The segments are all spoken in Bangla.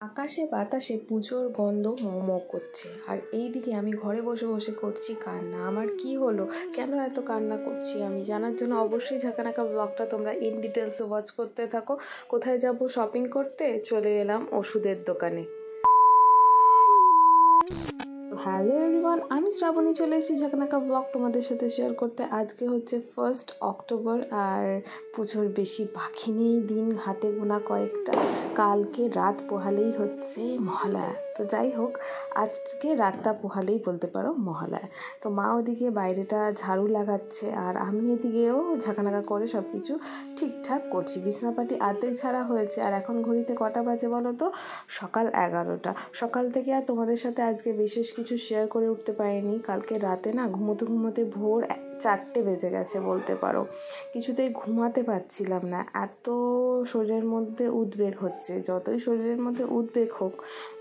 আকাশে বাতাসে পুজোর গন্ধ ম করছে, আর এইদিকে আমি ঘরে বসে বসে করছি কান্না। আমার কি হলো, কেন এত কান্না করছি আমি জানার জন্য অবশ্যই ঝাঁকানাকা ব্লগটা তোমরা ইন ডিটেলসে ওয়াচ করতে থাকো। কোথায় যাব শপিং করতে? চলে এলাম ওষুধের দোকানে। হ্যালো এভরিওয়ান, আমি শ্রাবণী চলে এসেছি ঝাঁকানাকা ব্লগ তোমাদের সাথে শেয়ার করতে। আজকে হচ্ছে 1 অক্টোবর আর পুজোর বেশি বাকি নেই, দিন হাতে গোনা কয়েকটা। কালকে রাত পোহালেই হচ্ছে মহালয়া। তো যাই হোক, আজকে রাতটা পোহালেই বলতে পারো মহালয়া। তো মা ওদিকে বাইরেটা ঝাড়ু লাগাচ্ছে আর আমি এদিকেও ঝাঁকানাকা করে সব কিছু ঠিকঠাক করছি। বিছনাপাটি অর্ধেক ঝাড়া হয়েছে আর এখন ঘড়িতে কটা বাজে বলো তো? সকাল 11টা। সকাল থেকে আর তোমাদের সাথে আজকে বিশেষ কিছু শেয়ার করে উঠতে পারিনি। কালকে রাতে না ঘুমোতে ভোর 4টে বেজে গেছে বলতে পারো। কিছুতেই ঘুমাতে পারছিলাম না, এত শরীরের মধ্যে উদ্বেগ হচ্ছে। যতই শরীরের মধ্যে উদ্বেগ হোক,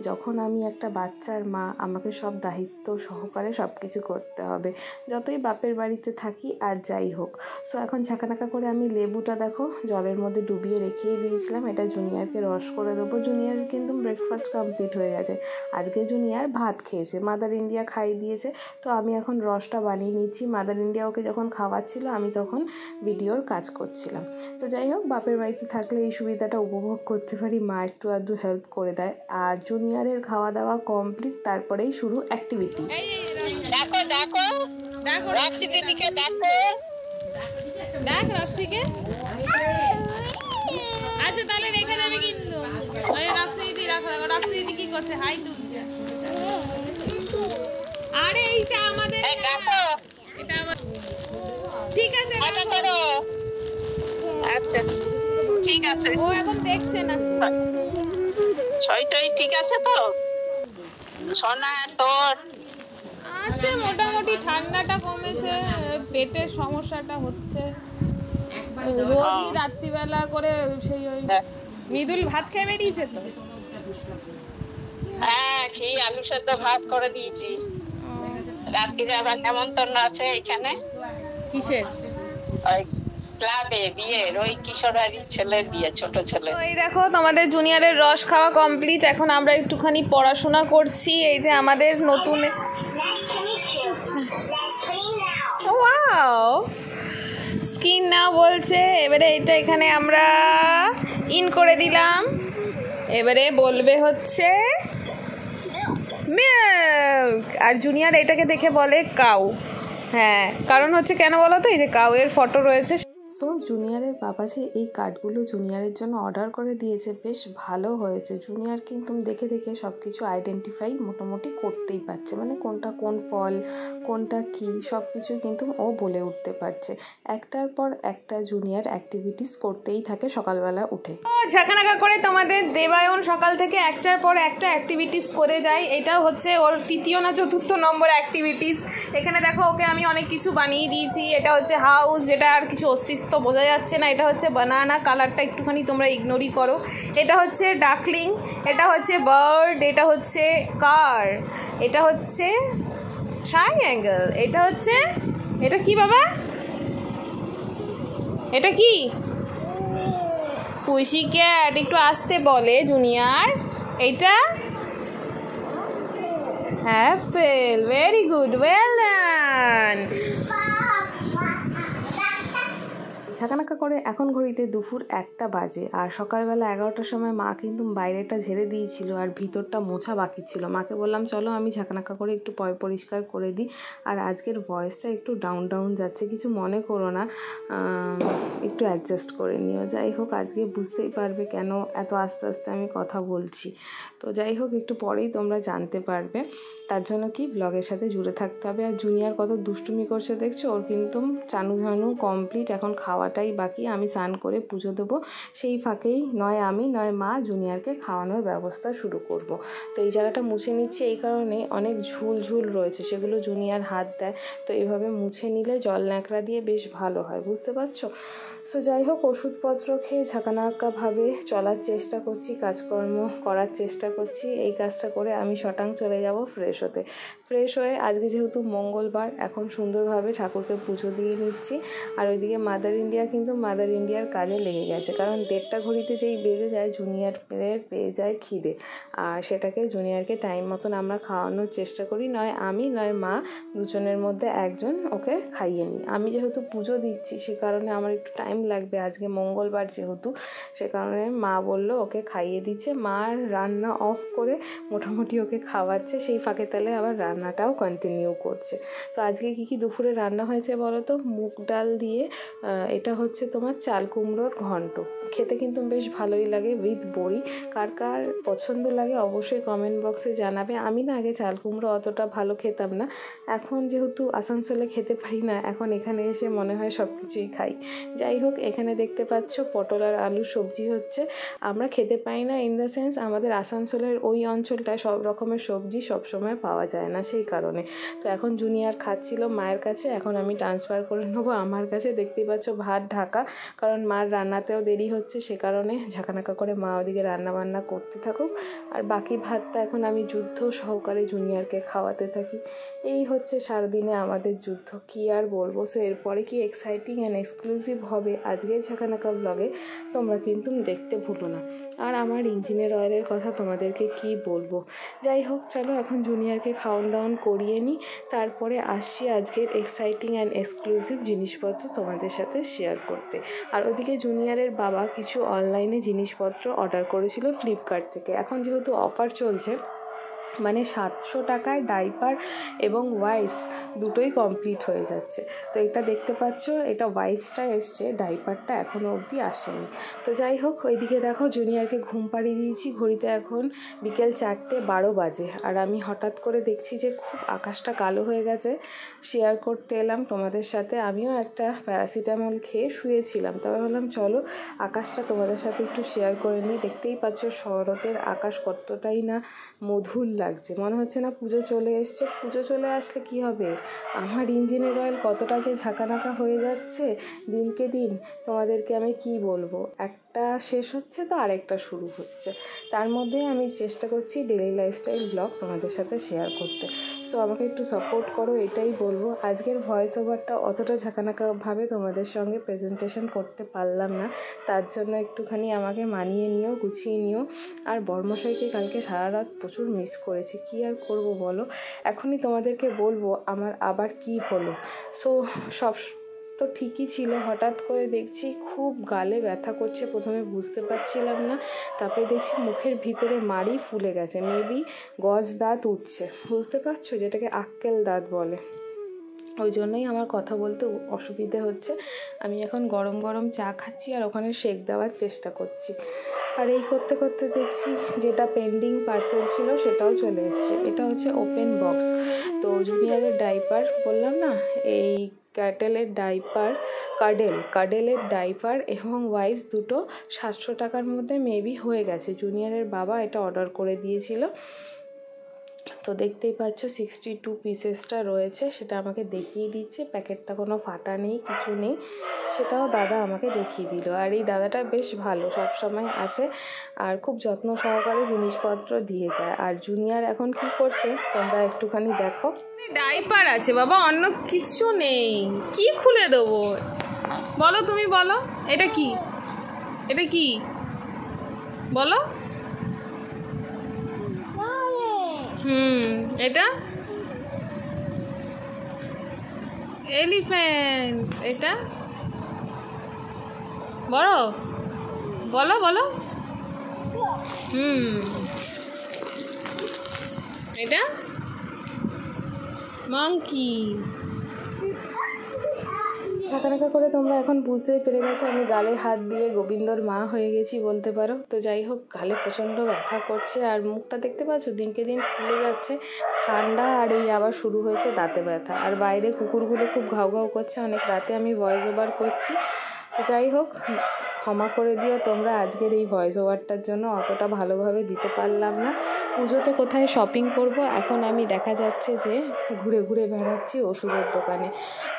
যখন আমি একটা বাচ্চার মা, আমাকে সব দায়িত্ব সহকারে সব কিছু করতে হবে, যতই বাপের বাড়িতে থাকি আর যাই হোক। সো এখন ঝাঁকানাকা করে আমি লেবুটা দেখো জলের মধ্যে ডুবিয়ে রেখেই দিয়েছিলাম, এটা জুনিয়রকে রস করে দেবো। জুনিয়রের কিন্তু ব্রেকফাস্ট কমপ্লিট হয়ে গেছে। আজকে জুনিয়র ভাত খেয়েছে, মাদার ইন্ডিয়া খাইয়ে দিয়েছে। তো আমি এখন রসটা বানিয়ে নিচ্ছি। মাদার ইন্ডিয়া ওকে যখন খাওয়াচ্ছিল আমি তখন ভিডিওর কাজ করছিলাম। তো যাই হোক, বাপের বাড়িতে থাকলে এই সুবিধাটা উপভোগ করতে পারি, মা একটু আধটু হেল্প করে দেয়। আর জুনিয়রের খাওয়া দাওয়া কমপ্লিট, তারপরেই শুরু অ্যাক্টিভিটি। ডাকো ডাকো ডাকো রাখছি দিদিকে, ডাকো ডাক রাখছিকে। আচ্ছা তাহলে রেখে দেবে কিন্তু। আরে রাখছি দিদি, রাখছি দিদি কি করছে? হাই তুলছে। আরে এইটা আমাদের, ডাকো এটা আমাদের। ঠিক আছে আচ্ছা করো। আচ্ছা ঠিক আছে। ও এখন দেখছে না। ছয়টাই ঠিক আছে তো সোনা তোর? আছে মোটামুটি, ঠান্ডাটা কমেছে, পেটের সমস্যাটা হচ্ছে। রোজই রাত্রিবেলা করে সেই ওই মৃদুল ভাত খেয়ে বেরিয়েছে তো। হ্যাঁ খেয়ে আলু সেদ্ধ ভাত করে দিয়েছি। রাত্রিরে আবার নেমন্তন্ন আছে এখানে। কিসের? ওই ক্লাবে বিয়ের, ওই কিশোরারি ছেলের বিয়ে, ছোট ছেলে। এই দেখো তোমাদের জুনিয়রের রস খাওয়া কমপ্লিট। এখন আমরা একটুখানি পড়াশোনা করছি। এই যে আমাদের নতুন ওয়াও স্কিন না বলছে। এবারে এটা এখানে আমরা ইন করে দিলাম। এবারে বলবে হচ্ছে মিল্ক, আর জুনিয়র এটাকে দেখে বলে কাউ। হ্যাঁ, কারণ হচ্ছে কেন বলো তো, এই যে কাউয়ের ফটো রয়েছে। সো জুনিয়রের বাবা যে এই কার্ডগুলো জুনিয়রের জন্য অর্ডার করে দিয়েছে, বেশ ভালো হয়েছে। জুনিয়র কিন্তু দেখে দেখে সব কিছু আইডেন্টিফাই মোটামুটি করতেই পারছে, মানে কোনটা কোন ফল, কোনটা কি, সব কিছু কিন্তু ও বলে উঠতে পারছে। একটার পর একটা জুনিয়র অ্যাক্টিভিটিস করতেই থাকে সকালবেলা উঠে। ঝাঁকানাকা করে তোমাদের দেবায়ন সকাল থেকে একটার পর একটা অ্যাক্টিভিটিস করে যায়। এটা হচ্ছে ওর 3য় না 4র্থ নম্বর অ্যাক্টিভিটিস। এখানে দেখো ওকে আমি অনেক কিছু বানিয়ে দিয়েছি। এটা হচ্ছে হাউস, যেটা আর কিছু অস্তিত্ব বোঝা যাচ্ছে না। এটা হচ্ছে বানানা, কালারটা একটুখানি তোমরা ইগনোরই করো। এটা হচ্ছে ডাকলিং, এটা হচ্ছে বার্ড, এটা হচ্ছে কার, এটা হচ্ছে ট্রাইঅ্যাঙ্গেল, এটা হচ্ছে, এটা কি বাবা, এটা কি? পুষি ক্যাট, একটু আসতে বলে জুনিয়র। এইটা apple, very good, well done. ঝাঁকানাকা করে এখন ঘড়িতে দুপুর 1টা বাজে আর সকালবেলা 11টার সময় মা কিন্তু বাইরেটা ঝেড়ে দিয়েছিল আর ভিতরটা মোছা বাকি ছিল। মাকে বললাম চলো আমি ঝাঁকানাকা করে একটু পরিষ্কার করে দিই। আর আজকের ভয়েসটা একটু ডাউন যাচ্ছে, কিছু মনে করো না, একটু অ্যাডজাস্ট করে নিও। যাই হোক, আজকে বুঝতেই পারবে কেন এত আস্তে আস্তে আমি কথা বলছি। তো যাই হোক, একটু পরেই তোমরা জানতে পারবে। তার জন্য কি ব্লগের সাথে জুড়ে থাকতে হবে। আর জুনিয়র কত দুষ্টুমি করছে দেখছো, ওর কিন্তু চানু ঝানু কমপ্লিট, এখন খাওয়াটাই বাকি। আমি স্নান করে পুজো দেবো, সেই ফাঁকেই নয় আমি নয় মা জুনিয়রকে খাওয়ানোর ব্যবস্থা শুরু করব। তো এই জায়গাটা মুছে নিচ্ছি এই কারণে, অনেক ঝুল রয়েছে, সেগুলো জুনিয়র হাত দেয়। তো এভাবে মুছে নিলে জল ন্যাকড়া দিয়ে বেশ ভালো হয়, বুঝতে পারছো? সো যাই হোক, ওষুধপত্র খেয়ে ঝাঁকানাক্কাভাবে চলার চেষ্টা করছি, কাজকর্ম করার চেষ্টা করছি। এই কাজটা করে আমি শটাং চলে যাব ফ্রেশ হতে। ফ্রেশ হয়ে আজকে যেহেতু মঙ্গলবার, এখন সুন্দরভাবে ঠাকুরকে পুজো দিয়ে নিচ্ছি। আর ওইদিকে মাদার ইন্ডিয়া কিন্তু মাদার ইন্ডিয়ার কাজে লেগে গেছে, কারণ 1:30 ঘড়িতে যেই বেজে যায় জুনিয়রের পেয়ে যায় খিদে, আর সেটাকে জুনিয়রকে টাইম মতন আমরা খাওয়ানোর চেষ্টা করি, নয় আমি নয় মা, দুজনের মধ্যে একজন ওকে খাইয়ে নিই। আমি যেহেতু পুজো দিচ্ছি সে কারণে আমার একটু টাইম লাগবে, আজকে মঙ্গলবার যেহেতু, সে কারণে মা বললো ওকে খাইয়ে দিচ্ছে। মা রান্না অফ করে মোটামুটি ওকে খাওয়াচ্ছে, সেই ফাঁকে তালে আবার রান্নাটাও কন্টিনিউ করছে। তো আজকে কী দুপুরে রান্না হয়েছে বলো তো? মুগ ডাল দিয়ে এটা হচ্ছে তোমার চাল কুমড়োর ঘন্ট। খেতে কিন্তু বেশ ভালোই লাগে, উইথ বড়ি। কার কার পছন্দ লাগে অবশ্যই কমেন্ট বক্সে জানাবে। আমি না আগে চাল কুমড়ো অতটা ভালো খেতাম না, এখন যেহেতু আসানসোলে খেতে পারি না, এখন এখানে এসে মনে হয় সব কিছুই খাই। যাই হোক, এখানে দেখতে পাচ্ছ পটল আর আলু সবজি হচ্ছে। আমরা খেতে পাই না ইন দ্য সেন্স, আমাদের আসানসোলের ওই অঞ্চলটায় সব রকমের সবজি সবসময় পাওয়া যায় না, সেই কারণে। তো এখন জুনিয়র খাচ্ছিল মায়ের কাছে, এখন আমি ট্রান্সফার করে নেবো আমার কাছে। দেখতেই পাচ্ছ ভাত ঢাকা, কারণ মার রান্নাতেও দেরি হচ্ছে, সে কারণে ঝাঁকানাকা করে মা ওদিকে রান্নাবান্না করতে থাকুক, আর বাকি ভাতটা এখন আমি যুদ্ধ সহকারে জুনিয়রকে খাওয়াতে থাকি। এই হচ্ছে সারাদিনে আমাদের যুদ্ধ, কী আর বলবো। সো এরপরে কি এক্সাইটিং অ্যান্ড এক্সক্লুসিভ হবে আজকের ঝাঁকানাকা ব্লগে, তোমরা কিন্তু দেখতে ভুলো না। আর আমার ইঞ্জিনের অয়েলের কথা তোমাদেরকে কি বলবো। যাই হোক, চলো এখন জুনিয়রকে খাওয়ান দাওয়ান করিয়ে নিই, তারপরে আসছি আজকের এক্সাইটিং অ্যান্ড এক্সক্লুসিভ জিনিসপত্র তোমাদের সাথে শেয়ার করতে। আর ওদিকে জুনিয়রের বাবা কিছু অনলাইনে জিনিসপত্র অর্ডার করেছিল ফ্লিপকার্ট থেকে। এখন যেহেতু অফার চলছে, মানে 700 টাকায় ডাইপার এবং ওয়াইপস দুটোই কমপ্লিট হয়ে যাচ্ছে। তো এটা দেখতে পাচ্ছ, এটা ওয়াইপসটা এসছে, ডাইপারটা এখনও অবধি আসেনি। তো যাই হোক, ওইদিকে দেখো জুনিয়রকে ঘুম পাড়িয়ে দিয়েছি, ঘড়িতে এখন বিকেল 4:12 বাজে। আর আমি হঠাৎ করে দেখছি যে খুব আকাশটা কালো হয়ে গেছে, শেয়ার করতে এলাম তোমাদের সাথে। আমিও একটা প্যারাসিটামল খেয়ে শুয়েছিলাম, তবে ভাবলাম চলো আকাশটা তোমাদের সাথে একটু শেয়ার করে নিই। দেখতেই পাচ্ছ শরতের আকাশ কতটাই না মধুর লাগছে, মনে হচ্ছে না পুজো চলে এসছে। পুজো চলে আসলে কি হবে, আমার ইঞ্জিনের অয়েল কতটা যে ঝাঁকানাকা হয়ে যাচ্ছে দিনকে দিন, তোমাদেরকে আমি কি বলবো। একটা শেষ হচ্ছে তো আরেকটা শুরু হচ্ছে, তার মধ্যে আমি চেষ্টা করছি ডেইলি লাইফস্টাইল ব্লগ তোমাদের সাথে শেয়ার করতে। সো আমাকে একটু সাপোর্ট করো, এটাই বলবো। আজকের ভয়েস ওভারটা অতটা ঝাঁকানাকাভাবে তোমাদের সঙ্গে প্রেজেন্টেশন করতে পারলাম না, তার জন্য একটুখানি আমাকে মানিয়ে নিও, গুছিয়ে নিও। আর বর্মশাইকে কালকে সারা রাত প্রচুর মিস করেছি, কি আর করব বলো। এখনই তোমাদেরকে বলবো আমার আবার কি হলো। সো সব তো ঠিকই ছিল, হঠাৎ করে দেখছি খুব গালে ব্যথা করছে। প্রথমে বুঝতে পারছিলাম না, তারপরে দেখছি মুখের ভিতরে মাড়ি ফুলে গেছে, মেবি গজ দাঁত উঠছে, বুঝতে পারছো, যেটাকে আক্কেল দাঁত বলে। ওই জন্যই আমার কথা বলতে অসুবিধে হচ্ছে। আমি এখন গরম গরম চা খাচ্ছি আর ওখানে শেক দেওয়ার চেষ্টা করছি। আর এই করতে করতে দেখছি যেটা পেন্ডিং পার্সেল ছিল সেটাও চলে এসছে। এটা হচ্ছে ওপেন বক্স। তো জুনিয়রের ডাইপার বললাম না, এই কার্ডেলের ডাইপার এবং ওয়াইপস দুটো 700 টাকার মধ্যে মেবি হয়ে গেছে। জুনিয়রের বাবা এটা অর্ডার করে দিয়েছিল। তো দেখতেই পাচ্ছ 62 পিসেসটা রয়েছে, সেটা আমাকে দেখিয়ে দিচ্ছে। প্যাকেটটা কোনো ফাটা নেই, কিছু নেই, সেটাও দাদা আমাকে দেখিয়ে দিল। আর এই দাদাটা বেশ ভালো, সব সময় আসে আর খুব যত্ন সহকারে জিনিসপত্র দিয়ে যায়। আর জুনিয়র এখন কি করছে তোমরা একটুখানি দেখো। ডাইপার আছে বাবা, অন্য কিছু নেই, কি খুলে দেবো বলো, তুমি বলো এটা কি, এটা কি বলো। এটা এলিফ্যান্ট, এটা বড়, বলো বলো। এটা মাংকি। ঝাঁকানাকা করে তোমরা এখন বুঝতেই পেরে গেছো আমি গালে হাত দিয়ে গোবিন্দর মা হয়ে গেছি বলতে পারো। তো যাই হোক, গালে প্রচণ্ড ব্যথা করছে আর মুখটা দেখতে পাচ্ছ দিনকে দিন ফুলে যাচ্ছে, ঠান্ডা। আর এই আবার শুরু হয়েছে দাঁতে ব্যথা, আর বাইরে কুকুরগুলো খুব ঘাউ ঘাউ করছে। অনেক রাতে আমি ভয়েস ওভার করছি, তো যাই হোক ক্ষমা করে দিও তোমরা আজকের এই ভয়েস ওভারটার জন্য, অতটা ভালোভাবে দিতে পারলাম না। পুজোতে কোথায় শপিং করব, এখন আমি দেখা যাচ্ছে যে ঘুরে ঘুরে বেড়াচ্ছি ওষুধের দোকানে।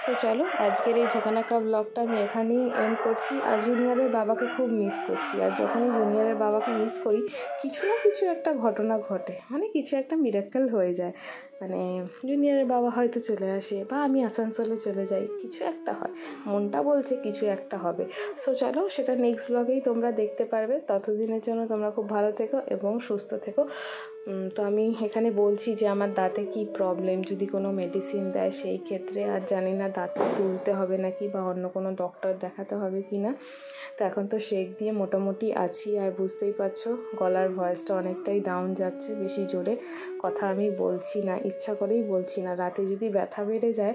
সো চলো আজকের এই ঝাঁকানাকা ব্লগটা আমি এখানেই এন্ড করছি। আর জুনিয়রের বাবাকে খুব মিস করছি, আর যখনই জুনিয়রের বাবাকে মিস করি কিছু না কিছু একটা ঘটনা ঘটে, মানে কিছু একটা মিরাক্কেল হয়ে যায়। মানে জুনিয়রের বাবা হয়তো চলে আসে বা আমি আসানসোলে চলে যাই, কিছু একটা হয়, মনটা বলছে কিছু একটা হবে। সো চলো সেটা নেক্সট ব্লগেই তোমরা দেখতে পারবে। ততদিনের জন্য তোমরা খুব ভালো থেকো এবং সুস্থ থেকো। তো আমি এখানে বলছি যে আমার দাঁতে কি প্রবলেম, যদি কোনো মেডিসিন দেয় সেই ক্ষেত্রে, আর জানি না দাঁত তুলতে হবে নাকি বা অন্য কোনো ডক্টর দেখাতে হবে কি না। তো এখন তো শেক দিয়ে মোটামুটি আছি, আর বুঝতেই পারছো গলার ভয়েসটা অনেকটাই ডাউন যাচ্ছে, বেশি জোরে কথা আমি বলছি না, ইচ্ছা করেই বলছি না। রাতে যদি ব্যথা বেড়ে যায়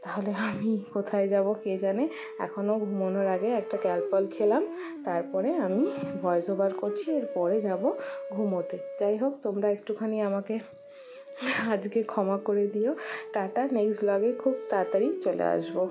তাহলে আমি কোথায় যাব কে জানে। এখনও ঘুমানোর আগে একটা ক্যালপল খেলাম, তারপরে আমি ভয়েস ওভার করছি, এরপরে যাব ঘুমোতে। যাই হোক, তোমরা একটুখানি আমাকে আজকে ক্ষমা করে দিও। টাটা, নেক্সট ব্লগে খুব তাড়াতাড়ি চলে আসবো।